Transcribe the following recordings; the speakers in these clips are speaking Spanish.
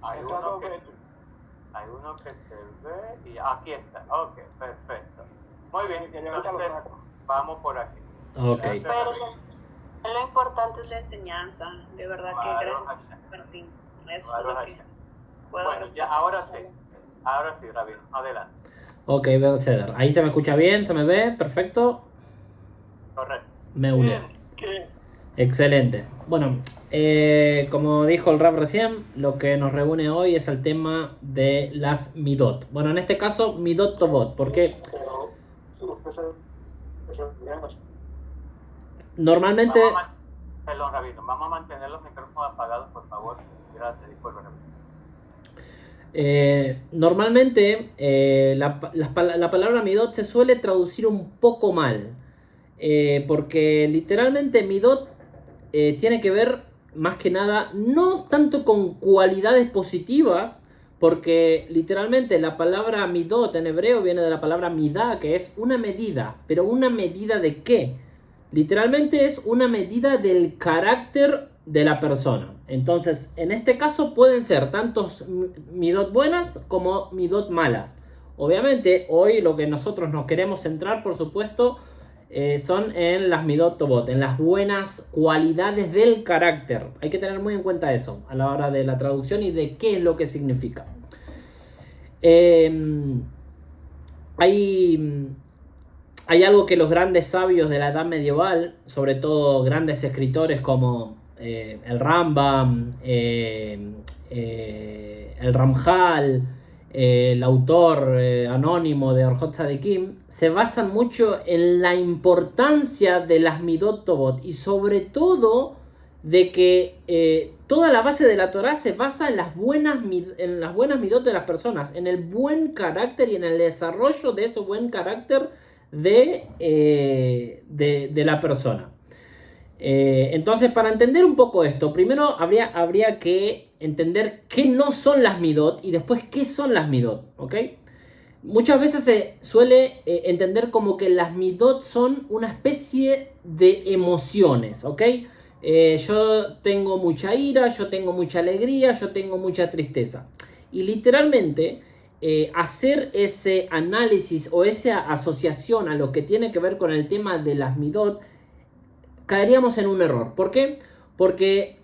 Hay uno que, hay uno que se ve y aquí está. Ok, perfecto. Muy bien, entonces vamos por aquí. Ok. Gracias, Pero lo importante es la enseñanza, de verdad que gracias Martín. Eso es lo que puedo bueno, ya, ahora sí, Rabino, adelante. Ok, Berceder. Ahí se me escucha bien, se me ve, perfecto. Correcto. Me une. Excelente. Bueno, como dijo el Rap recién, lo que nos reúne hoy es el tema de las Midot. Bueno, en este caso, Midot Tobot, porque normalmente... Perdón, Rabino, vamos a mantener los micrófonos apagados, por favor. Gracias, disculpen. Normalmente la palabra Midot se suele traducir un poco mal. Porque literalmente Midot tiene que ver más que nada no tanto con cualidades positivas, porque literalmente la palabra midot en hebreo viene de la palabra midá, que es una medida. ¿Pero una medida de qué? Literalmente es una medida del carácter de la persona. Entonces, en este caso pueden ser tantos midot buenas como midot malas. Obviamente, hoy lo que nosotros nos queremos centrar, por supuesto, son en las midot tobot, en las buenas cualidades del carácter. Hay que tener muy en cuenta eso a la hora de la traducción y de qué es lo que significa. Hay algo que los grandes sabios de la edad medieval, sobre todo grandes escritores como el Rambam, el Ramjal, el autor anónimo de Orjot Tzadikim, se basan mucho en la importancia de las Midot Tobot y sobre todo de que toda la base de la Torah se basa en las buenas Midot de las personas, en el buen carácter y en el desarrollo de ese buen carácter de la persona. Entonces, para entender un poco esto, primero habría que entender qué no son las midot y después qué son las midot, ¿ok? Muchas veces se suele entender como que las midot son una especie de emociones, ¿ok? Yo tengo mucha ira, yo tengo mucha alegría, yo tengo mucha tristeza. Y literalmente hacer ese análisis o esa asociación a lo que tiene que ver con el tema de las midot, caeríamos en un error. ¿Por qué? Porque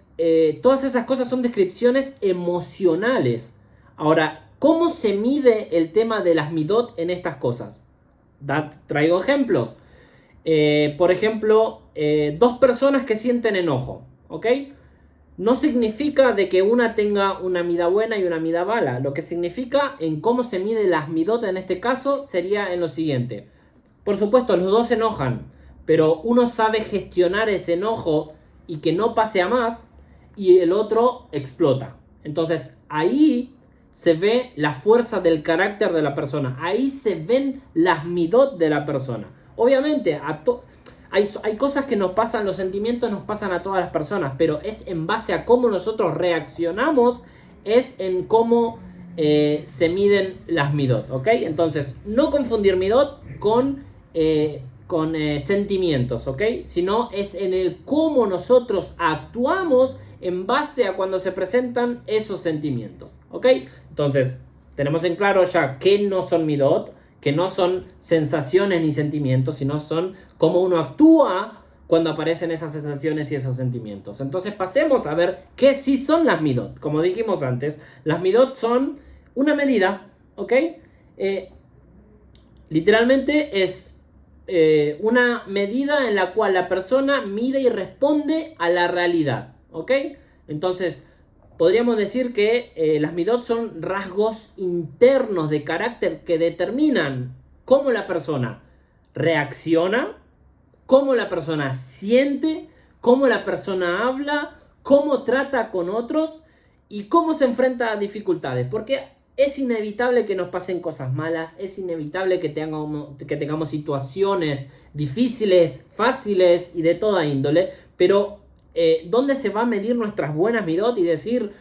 todas esas cosas son descripciones emocionales. Ahora, ¿cómo se mide el tema de las midot en estas cosas? Traigo ejemplos. Por ejemplo, dos personas que sienten enojo, ¿ok? No significa de que una tenga una mida buena y una mida mala. Lo que significa en cómo se mide las midot en este caso sería en lo siguiente. Por supuesto, los dos se enojan, pero uno sabe gestionar ese enojo y que no pase a más, y el otro explota. Entonces ahí se ve la fuerza del carácter de la persona. Ahí se ven las midot de la persona. Obviamente, hay cosas que nos pasan, los sentimientos nos pasan a todas las personas, pero es en base a cómo nosotros reaccionamos, es en cómo se miden las midot, ¿ok? Entonces, no confundir midot con sentimientos, ¿ok? Sino es en el cómo nosotros actuamos en base a cuando se presentan esos sentimientos, ¿ok? Entonces, tenemos en claro ya que no son midot, que no son sensaciones ni sentimientos, sino son cómo uno actúa cuando aparecen esas sensaciones y esos sentimientos. Entonces pasemos a ver qué sí son las midot. Como dijimos antes, las midot son una medida, ¿ok? Literalmente es una medida en la cual la persona mide y responde a la realidad, ¿ok? Entonces, podríamos decir que las midot son rasgos internos de carácter que determinan cómo la persona reacciona, cómo la persona siente, cómo la persona habla, cómo trata con otros y cómo se enfrenta a dificultades. Porque es inevitable que nos pasen cosas malas, es inevitable que tengamos situaciones difíciles, fáciles y de toda índole, pero ¿dónde se va a medir nuestras buenas midot y decir,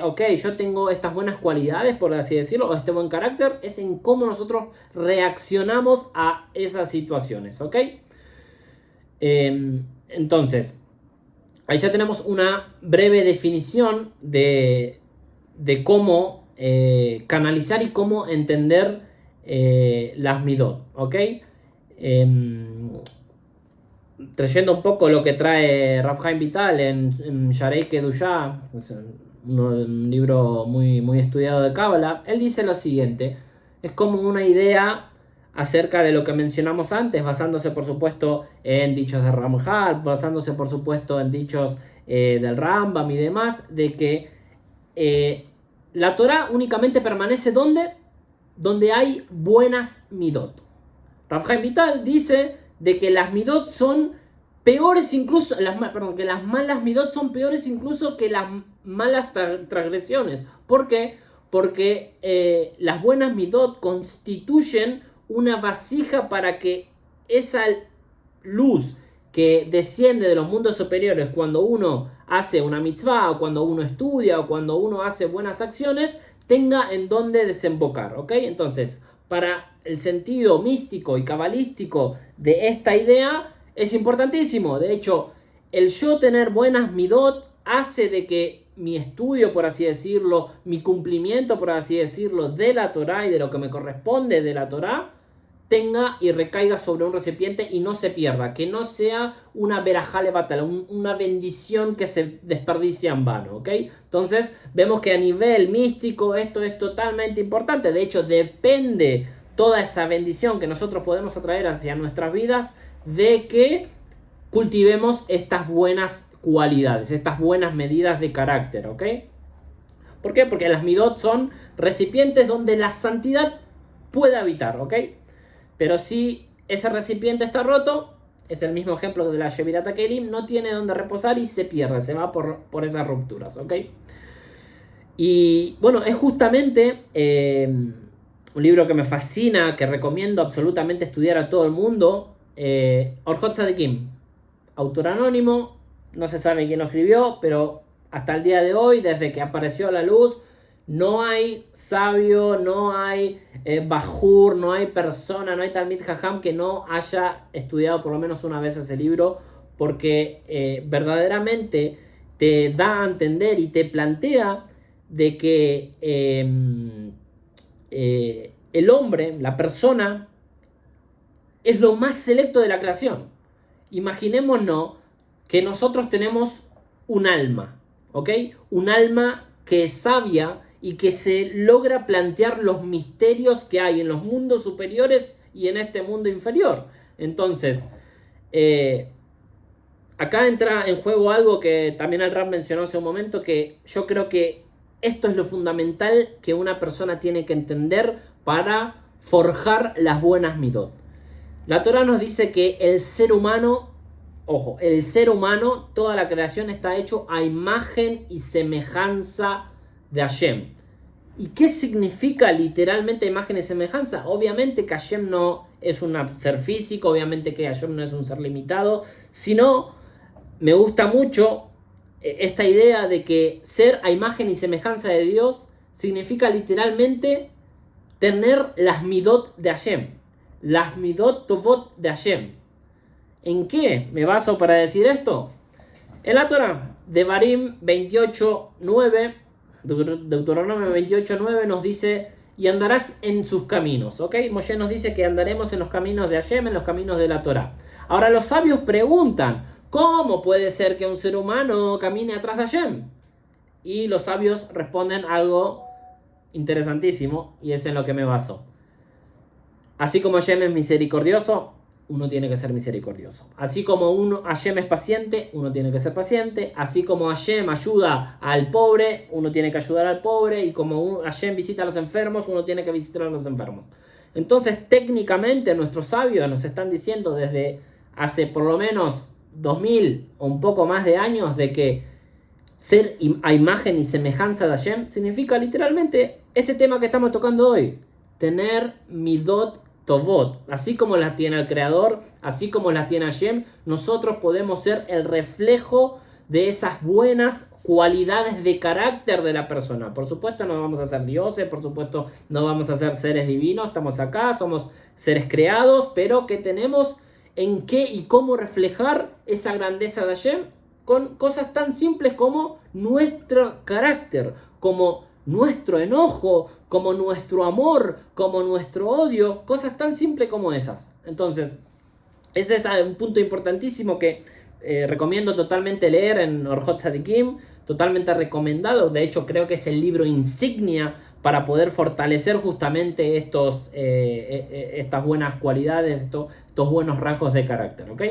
ok, yo tengo estas buenas cualidades, por así decirlo, o este buen carácter? Es en cómo nosotros reaccionamos a esas situaciones, ¿ok? Entonces, ahí ya tenemos una breve definición de de cómo canalizar y cómo entender las midot, ¿ok? Trayendo un poco lo que trae Rav Chaim Vital en Sharei Kedushá, un libro muy estudiado de Cábala, él dice lo siguiente: es como una idea acerca de lo que mencionamos antes, basándose por supuesto en dichos de Ramjal, basándose por supuesto en dichos del Rambam y demás, de que la Torah únicamente permanece donde hay buenas midot. Rav Chaim Vital dice de que las midot son peores incluso, que las malas midot son peores incluso que las malas transgresiones. ¿Por qué? Porque las buenas midot constituyen una vasija para que esa luz que desciende de los mundos superiores cuando uno hace una mitzvah, o cuando uno estudia, o cuando uno hace buenas acciones, tenga en dónde desembocar, ¿ok? Entonces, para el sentido místico y cabalístico de esta idea, es importantísimo. De hecho, el yo tener buenas midot hace de que mi estudio, por así decirlo, mi cumplimiento, por así decirlo, de la Torah y de lo que me corresponde de la Torah, tenga y recaiga sobre un recipiente y no se pierda, que no sea una verajale batala, una bendición que se desperdicia en vano, ¿ok? Entonces vemos que a nivel místico esto es totalmente importante. De hecho, depende toda esa bendición que nosotros podemos atraer hacia nuestras vidas de que cultivemos estas buenas cualidades, estas buenas medidas de carácter, ¿ok? ¿Por qué? Porque las midot son recipientes donde la santidad puede habitar, ¿ok? Pero si ese recipiente está roto, es el mismo ejemplo de la Shevirat HaKelim, no tiene donde reposar y se pierde, se va por esas rupturas, ¿ok? Y bueno, es justamente un libro que me fascina, que recomiendo absolutamente estudiar a todo el mundo, Orjot Tzadikim, autor anónimo, no se sabe quién lo escribió, pero hasta el día de hoy, desde que apareció a la luz, no hay sabio, no hay bajur, no hay persona, no hay Talmid Jajam que no haya estudiado por lo menos una vez ese libro, porque verdaderamente te da a entender y te plantea de que el hombre, la persona, es lo más selecto de la creación. Imaginémonos que nosotros tenemos un alma, ¿ok? Un alma que es sabia y que se logra plantear los misterios que hay en los mundos superiores y en este mundo inferior. Entonces, acá entra en juego algo que también el Rab mencionó hace un momento, que yo creo que esto es lo fundamental que una persona tiene que entender para forjar las buenas midot. La Torah nos dice que el ser humano, ojo, el ser humano, toda la creación está hecho a imagen y semejanza de Hashem. ¿Y qué significa literalmente imagen y semejanza? Obviamente que Hashem no es un ser físico, obviamente que Hashem no es un ser limitado, sino me gusta mucho esta idea de que ser a imagen y semejanza de Dios significa literalmente tener las midot de Hashem, las midot tovot de Hashem. ¿En qué me baso para decir esto? En la Torah, Devarim 28:9, Deuteronomio 28:9 nos dice: y andarás en sus caminos, ¿ok? Moshe nos dice que andaremos en los caminos de Hashem, en los caminos de la Torah. Ahora los sabios preguntan: ¿cómo puede ser que un ser humano camine atrás de Hashem? Y los sabios responden algo interesantísimo, y es en lo que me baso. Así como Hashem es misericordioso, uno tiene que ser misericordioso. Así como Hashem es paciente, uno tiene que ser paciente. Así como Hashem ayuda al pobre, uno tiene que ayudar al pobre. Y como Hashem visita a los enfermos, uno tiene que visitar a los enfermos. Entonces, técnicamente, nuestros sabios nos están diciendo desde hace por lo menos 2000 o un poco más de años de que ser a imagen y semejanza de Hashem significa literalmente este tema que estamos tocando hoy: tener midot tovot. Así como las tiene el Creador, así como las tiene Hashem, nosotros podemos ser el reflejo de esas buenas cualidades de carácter de la persona. Por supuesto no vamos a ser dioses, por supuesto no vamos a ser seres divinos, estamos acá, somos seres creados, pero que tenemos en qué y cómo reflejar esa grandeza de Hashem con cosas tan simples como nuestro carácter, como nuestro enojo, como nuestro amor, como nuestro odio, cosas tan simples como esas. Entonces, ese es un punto importantísimo que recomiendo totalmente leer en Orhot Tzadikim, totalmente recomendado. De hecho, creo que es el libro insignia para poder fortalecer justamente estas buenas cualidades, estos buenos rasgos de carácter, ¿ok?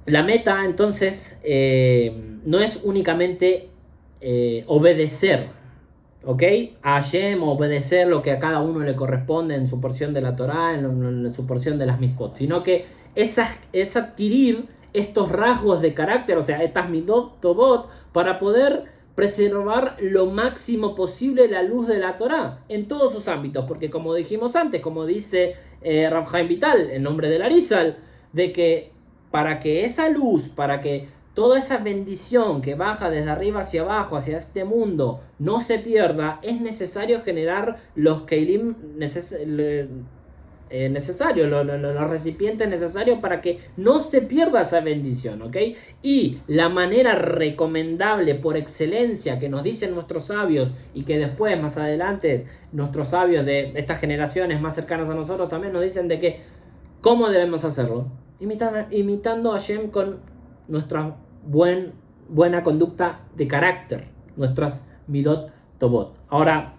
La meta, entonces, no es únicamente obedecer, ¿ok? A Hashem, obedecer lo que a cada uno le corresponde en su porción de la Torá, en su porción de las mitzvot, sino que es adquirir estos rasgos de carácter, o sea, estas midot tovot, para poder preservar lo máximo posible la luz de la Torá en todos sus ámbitos, porque como dijimos antes, como dice Rav Chaim Vital en nombre del Arizal, de que para que esa luz, para que toda esa bendición que baja desde arriba hacia abajo, hacia este mundo, no se pierda, es necesario generar los keilim necesarios, los recipientes necesarios para que no se pierda esa bendición, ¿ok? Y la manera recomendable por excelencia que nos dicen nuestros sabios y que después, más adelante, nuestros sabios de estas generaciones más cercanas a nosotros también nos dicen de que, ¿cómo debemos hacerlo? Imitando a Hashem con nuestra buena conducta de carácter, nuestras midot tovot. Ahora,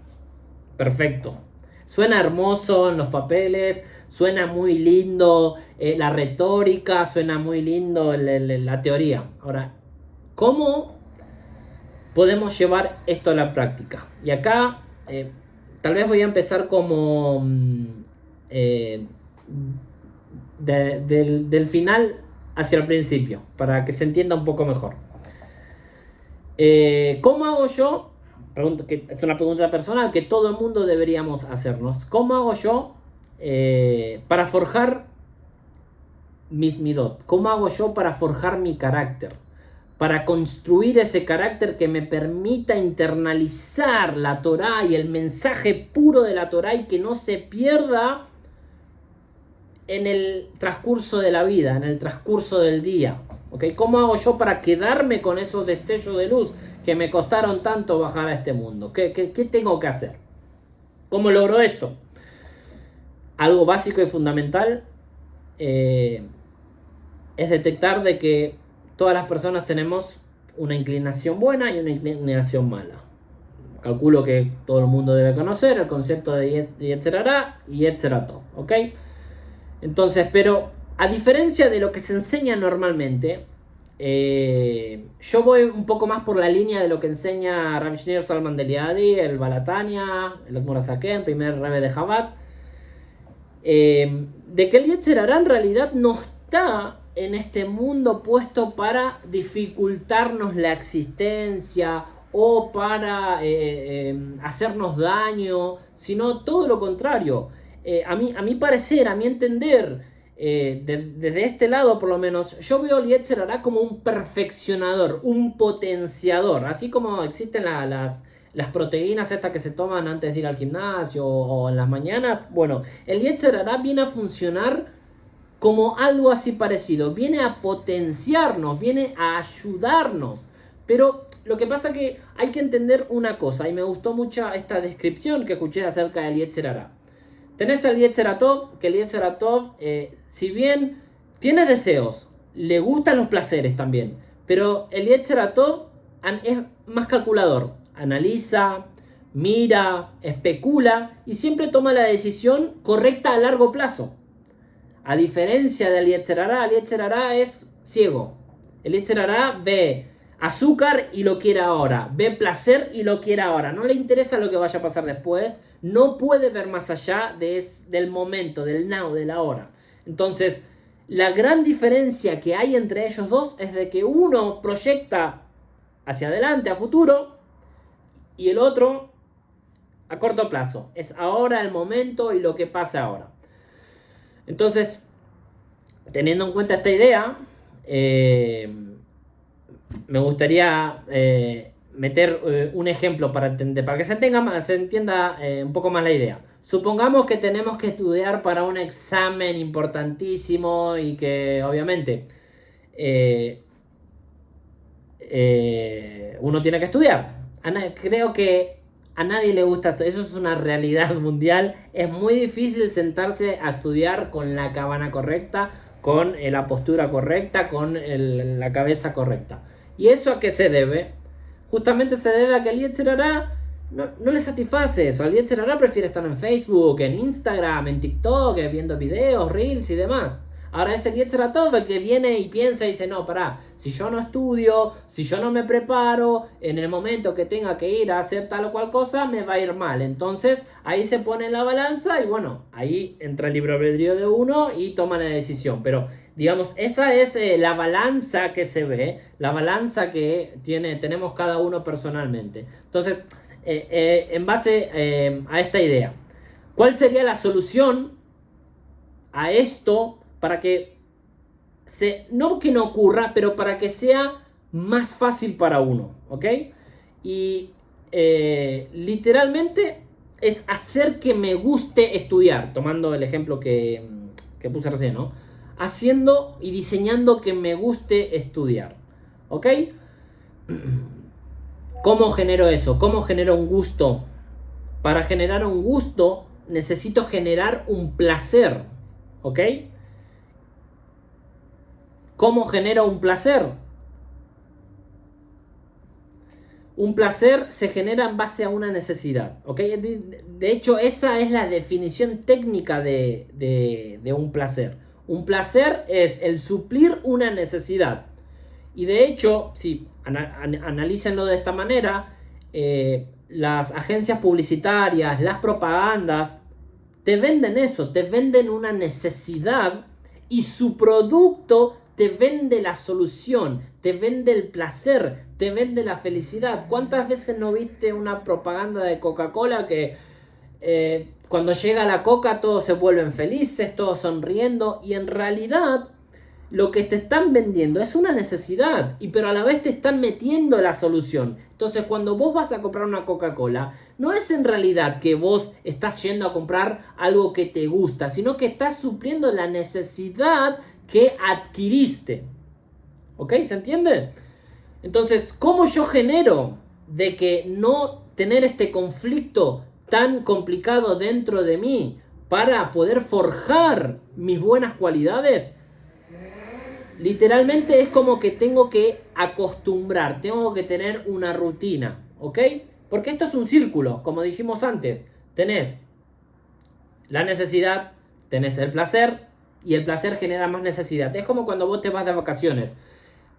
perfecto. Suena hermoso en los papeles, suena muy lindo la retórica, suena muy lindo la teoría. Ahora, ¿cómo podemos llevar esto a la práctica? Y acá, tal vez voy a empezar como del final hacia el principio, para que se entienda un poco mejor. ¿Cómo hago yo? Es una pregunta personal que todo el mundo deberíamos hacernos. ¿Cómo hago yo para forjar mis midot? ¿Cómo hago yo para forjar mi carácter? Para construir ese carácter que me permita internalizar la Torá y el mensaje puro de la Torá y que no se pierda en el transcurso de la vida, en el transcurso del día. ¿Okay? ¿Cómo hago yo para quedarme con esos destellos de luz que me costaron tanto bajar a este mundo? ¿Qué tengo que hacer? ¿Cómo logro esto? Algo básico y fundamental es detectar de que todas las personas tenemos una inclinación buena y una inclinación mala. Calculo que todo el mundo debe conocer el concepto de Yetzer Hara y Yetzer Tov, ¿ok? Entonces, pero a diferencia de lo que se enseña normalmente, yo voy un poco más por la línea de lo que enseña Rav Shneur Zalman de Liadi, el Balatania, el Admor HaZaken, el primer Rebbe de Chabad, de que el Yetzer Hara en realidad no está en este mundo puesto para dificultarnos la existencia o para hacernos daño, sino todo lo contrario. A mi parecer, a mi entender, desde este lado por lo menos, yo veo al Yetzer Hara como un perfeccionador, un potenciador, así como existen las proteínas estas que se toman antes de ir al gimnasio o en las mañanas. Bueno, el Yetzer Hara viene a funcionar como algo así parecido, viene a potenciarnos, viene a ayudarnos, pero lo que pasa que hay que entender una cosa, y me gustó mucho esta descripción que escuché acerca del Yetzer Hara. Tenés al Yetzer Tov, que el Yetzer Tov, si bien tiene deseos, le gustan los placeres también, pero el Yetzer Tov es más calculador, analiza, mira, especula y siempre toma la decisión correcta a largo plazo. A diferencia del Yetzer Hara, el Yetzer Hara es ciego. El Yetzer Hara ve azúcar y lo quiere ahora, ve placer y lo quiere ahora, no le interesa lo que vaya a pasar después, no puede ver más allá del momento, del now, de la hora. Entonces, la gran diferencia que hay entre ellos dos es de que uno proyecta hacia adelante, a futuro, y el otro a corto plazo. Es ahora el momento y lo que pasa ahora. Entonces, teniendo en cuenta esta idea, me gustaría meter un ejemplo para que se entienda un poco más la idea. Supongamos que tenemos que estudiar para un examen importantísimo y que obviamente uno tiene que estudiar. Creo que a nadie le gusta esto. Eso es una realidad mundial. Es muy difícil sentarse a estudiar con la cabana correcta, con la postura correcta, con la cabeza correcta. ¿Y eso a qué se debe? Justamente se debe a que el Yetzer Hará no le satisface eso. El Yetzer Hará prefiere estar en Facebook, en Instagram, en TikTok, viendo videos, reels y demás. Ahora es el Yetzer Hatov el que viene y piensa y dice, no, pará, si yo no estudio, si yo no me preparo, en el momento que tenga que ir a hacer tal o cual cosa, me va a ir mal. Entonces, ahí se pone en la balanza y bueno, ahí entra el libre albedrío de uno y toma la decisión. Pero, digamos, esa es la balanza que se ve, la balanza que tenemos cada uno personalmente. Entonces, en base a esta idea, ¿cuál sería la solución a esto? Para que no que no ocurra, pero para que sea más fácil para uno, ¿ok? Y literalmente es hacer que me guste estudiar, tomando el ejemplo que puse recién, ¿no? Haciendo y diseñando que me guste estudiar, ¿ok? ¿Cómo genero eso? ¿Cómo genero un gusto? Para generar un gusto necesito generar un placer, ¿ok? ¿Cómo genero un placer? Un placer se genera en base a una necesidad, ¿ok? De hecho, esa es la definición técnica de un placer. Un placer es el suplir una necesidad. Y de hecho, si analícenlo de esta manera, las agencias publicitarias, las propagandas, te venden eso, te venden una necesidad y su producto te vende la solución, te vende el placer, te vende la felicidad. ¿Cuántas veces no viste una propaganda de Coca-Cola que cuando llega la coca todos se vuelven felices, todos sonriendo? Y en realidad lo que te están vendiendo es una necesidad, pero a la vez te están metiendo la solución. Entonces cuando vos vas a comprar una Coca-Cola, no es en realidad que vos estás yendo a comprar algo que te gusta, sino que estás supliendo la necesidad que adquiriste. ¿Ok? ¿Se entiende? Entonces, ¿cómo yo genero de que no tener este conflicto tan complicado dentro de mí para poder forjar mis buenas cualidades? Literalmente es como que tengo que acostumbrar, tengo que tener una rutina, ¿ok? Porque esto es un círculo, como dijimos antes. Tenés la necesidad, tenés el placer, y el placer genera más necesidad. Es como cuando vos te vas de vacaciones.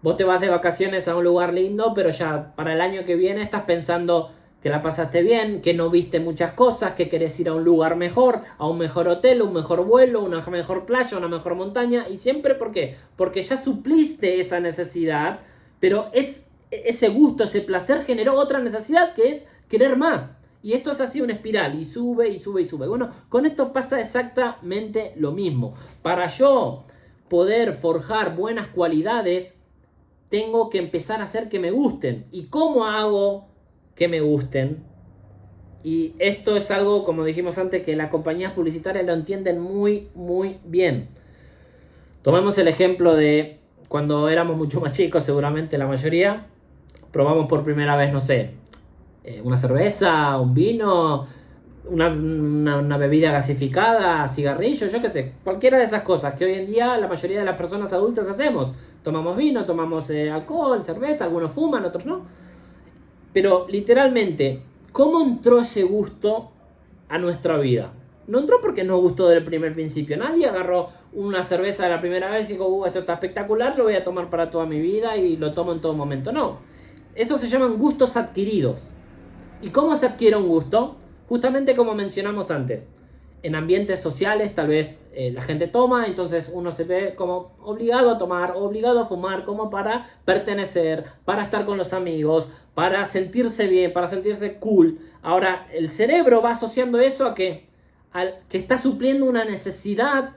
Vos te vas de vacaciones a un lugar lindo, pero ya para el año que viene estás pensando que la pasaste bien, que no viste muchas cosas, que querés ir a un lugar mejor, a un mejor hotel, un mejor vuelo, una mejor playa, una mejor montaña. Y siempre, ¿por qué? Porque ya supliste esa necesidad, pero ese gusto, ese placer generó otra necesidad que es querer más. Y esto es así una espiral, y sube, y sube, y sube. Bueno, con esto pasa exactamente lo mismo. Para yo poder forjar buenas cualidades, tengo que empezar a hacer que me gusten. ¿Y cómo hago que me gusten? Y esto es algo, como dijimos antes, que las compañías publicitarias lo entienden muy, muy bien. Tomemos el ejemplo de cuando éramos mucho más chicos, seguramente la mayoría, probamos por primera vez, no sé, una cerveza, un vino, una bebida gasificada, cigarrillos, yo qué sé, cualquiera de esas cosas que hoy en día la mayoría de las personas adultas hacemos. Tomamos vino, tomamos alcohol, cerveza, algunos fuman, otros no. Pero literalmente, ¿cómo entró ese gusto a nuestra vida? No entró porque nos gustó del primer principio. Nadie agarró una cerveza de la primera vez y dijo, esto está espectacular, lo voy a tomar para toda mi vida y lo tomo en todo momento. No. Eso se llaman gustos adquiridos. ¿Y cómo se adquiere un gusto? Justamente como mencionamos antes. En ambientes sociales tal vez la gente toma, entonces uno se ve como obligado a tomar, obligado a fumar, como para pertenecer, para estar con los amigos, para sentirse bien, para sentirse cool. Ahora, el cerebro va asociando eso a que está supliendo una necesidad,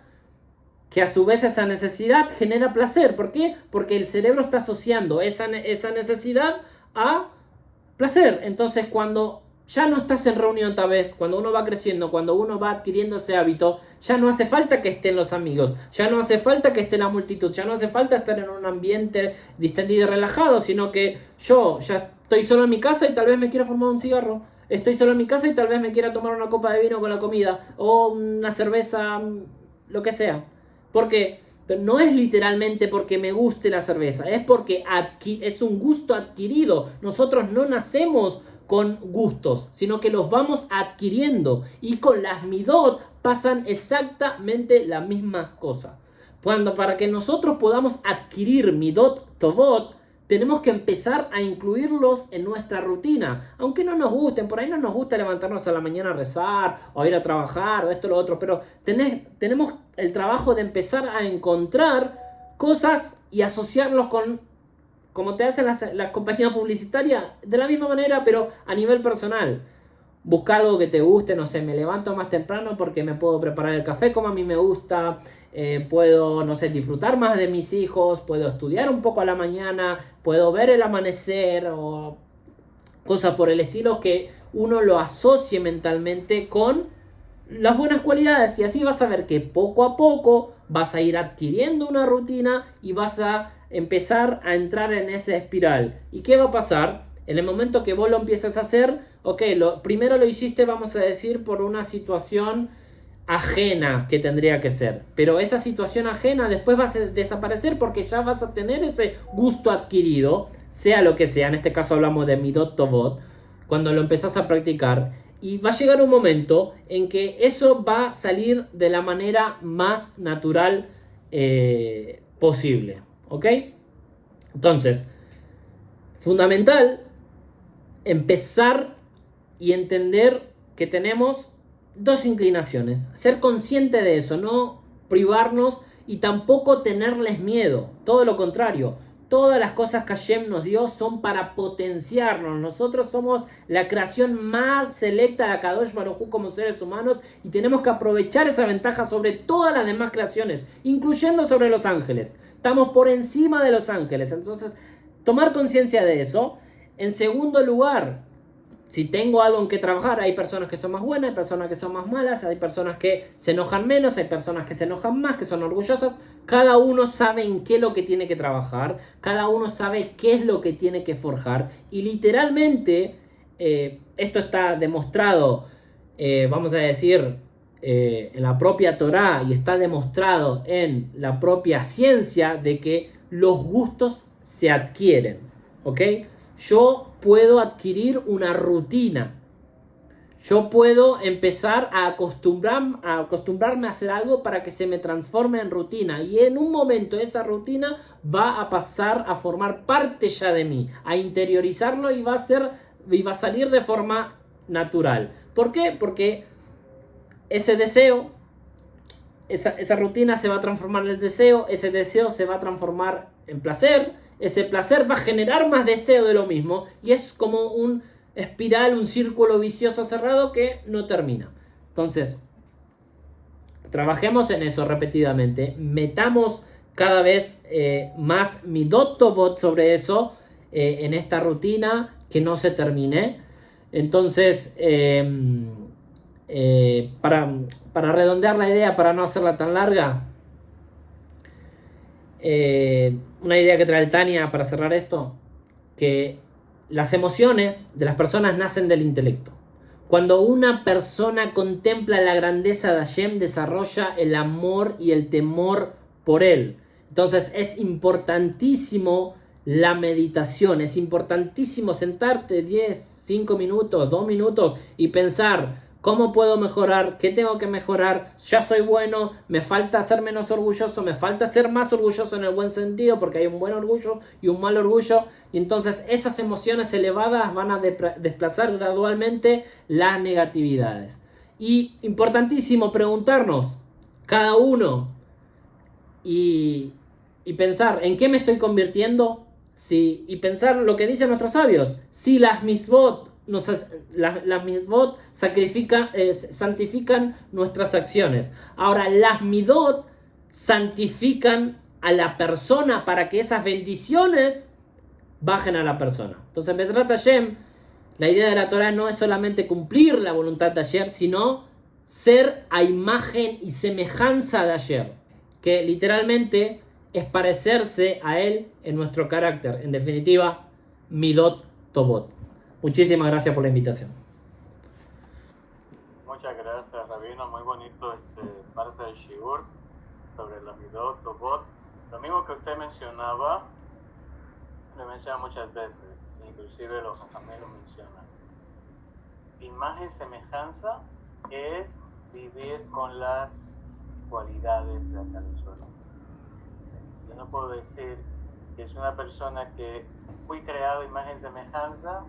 que a su vez esa necesidad genera placer. ¿Por qué? Porque el cerebro está asociando esa necesidad a placer. Entonces cuando Ya no estás en reunión tal vez, cuando uno va creciendo, cuando uno va adquiriendo ese hábito, ya no hace falta que estén los amigos, ya no hace falta que esté la multitud, ya no hace falta estar en un ambiente distendido y relajado, sino que yo ya estoy solo en mi casa y tal vez me quiera fumar un cigarro, estoy solo en mi casa y tal vez me quiera tomar una copa de vino con la comida, o una cerveza, lo que sea. ¿Por qué? Pero no es literalmente porque me guste la cerveza, es porque es un gusto adquirido. Nosotros no nacemos con gustos, sino que los vamos adquiriendo. Y con las midot pasan exactamente la misma cosa. Para que nosotros podamos adquirir midot tovot, tenemos que empezar a incluirlos en nuestra rutina. Aunque no nos gusten, por ahí no nos gusta levantarnos a la mañana a rezar, o ir a trabajar, o esto o lo otro, pero tenemos el trabajo de empezar a encontrar cosas y asociarlos con, como te hacen las compañías publicitarias, de la misma manera, pero a nivel personal. Busca algo que te guste, no sé, me levanto más temprano porque me puedo preparar el café como a mí me gusta, puedo, no sé, disfrutar más de mis hijos, puedo estudiar un poco a la mañana, puedo ver el amanecer o cosas por el estilo que uno lo asocie mentalmente con las buenas cualidades, y así vas a ver que poco a poco vas a ir adquiriendo una rutina y vas a empezar a entrar en esa espiral. ¿Y qué va a pasar? En el momento que vos lo empieces a hacer, ok, primero lo hiciste, vamos a decir, por una situación ajena que tendría que ser. Pero esa situación ajena después va a desaparecer porque ya vas a tener ese gusto adquirido, sea lo que sea. En este caso hablamos de midot tovot, cuando lo empezás a practicar. Y va a llegar un momento en que eso va a salir de la manera más natural posible. ¿Ok? Entonces, fundamental empezar y entender que tenemos dos inclinaciones. Ser consciente de eso, no privarnos y tampoco tenerles miedo. Todo lo contrario. Todas las cosas que Hashem nos dio son para potenciarnos. Nosotros somos la creación más selecta de Akadosh Baruj Hu como seres humanos y tenemos que aprovechar esa ventaja sobre todas las demás creaciones, incluyendo sobre los ángeles. Estamos por encima de los ángeles. Entonces, tomar conciencia de eso. En segundo lugar, si tengo algo en que trabajar, hay personas que son más buenas, hay personas que son más malas, hay personas que se enojan menos, hay personas que se enojan más, que son orgullosas. Cada uno sabe en qué es lo que tiene que trabajar, cada uno sabe qué es lo que tiene que forjar. Y literalmente, esto está demostrado, vamos a decir, en la propia Torá, y está demostrado en la propia ciencia de que los gustos se adquieren, ¿ok? Yo puedo adquirir una rutina. Yo puedo empezar a acostumbrarme a hacer algo para que se me transforme en rutina. Y en un momento esa rutina va a pasar a formar parte ya de mí, a interiorizarlo y va a salir de forma natural. ¿Por qué? Porque ese deseo, esa rutina se va a transformar en el deseo, ese deseo se va a transformar en placer. Ese placer va a generar más deseo de lo mismo y es como un espiral, un círculo vicioso cerrado que no termina. Entonces, trabajemos en eso repetidamente, metamos cada vez más midot tovot sobre eso en esta rutina, que no se termine. Entonces, para redondear la idea, para no hacerla tan larga, una idea que trae el Tania para cerrar esto, que las emociones de las personas nacen del intelecto. Cuando una persona contempla la grandeza de Hashem, desarrolla el amor y el temor por él. Entonces es importantísimo la meditación, es importantísimo sentarte 10, 5 minutos, 2 minutos y pensar: ¿cómo puedo mejorar? ¿Qué tengo que mejorar? Ya soy bueno, me falta ser menos orgulloso, me falta ser más orgulloso en el buen sentido, porque hay un buen orgullo y un mal orgullo. Y entonces esas emociones elevadas van a desplazar gradualmente las negatividades. Y importantísimo preguntarnos, cada uno, y pensar en qué me estoy convirtiendo. Y pensar lo que dicen nuestros sabios. Si las misbot las midot santifican nuestras acciones. Ahora, las midot santifican a la persona para que esas bendiciones bajen a la persona. Entonces, Bezrat Hashem, La idea de la Torah no es solamente cumplir la voluntad de ayer, sino ser a imagen y semejanza de ayer, que literalmente es parecerse a él en nuestro carácter. En definitiva, Midot Tobot. Muchísimas gracias por la invitación. Muchas gracias, Rabino. Muy bonito parte del Shiur sobre la Midot Tobot. Lo mismo que usted mencionaba, lo menciona muchas veces, inclusive los también lo mencionan. Imagen semejanza es vivir con las cualidades de acá del suelo. Yo no puedo decir que es una persona que fui creado imagen semejanza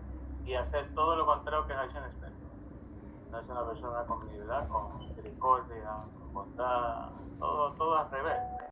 y hacer todo lo contrario que Hashem espera. No es una persona con humildad, con misericordia, con bondad, todo al revés.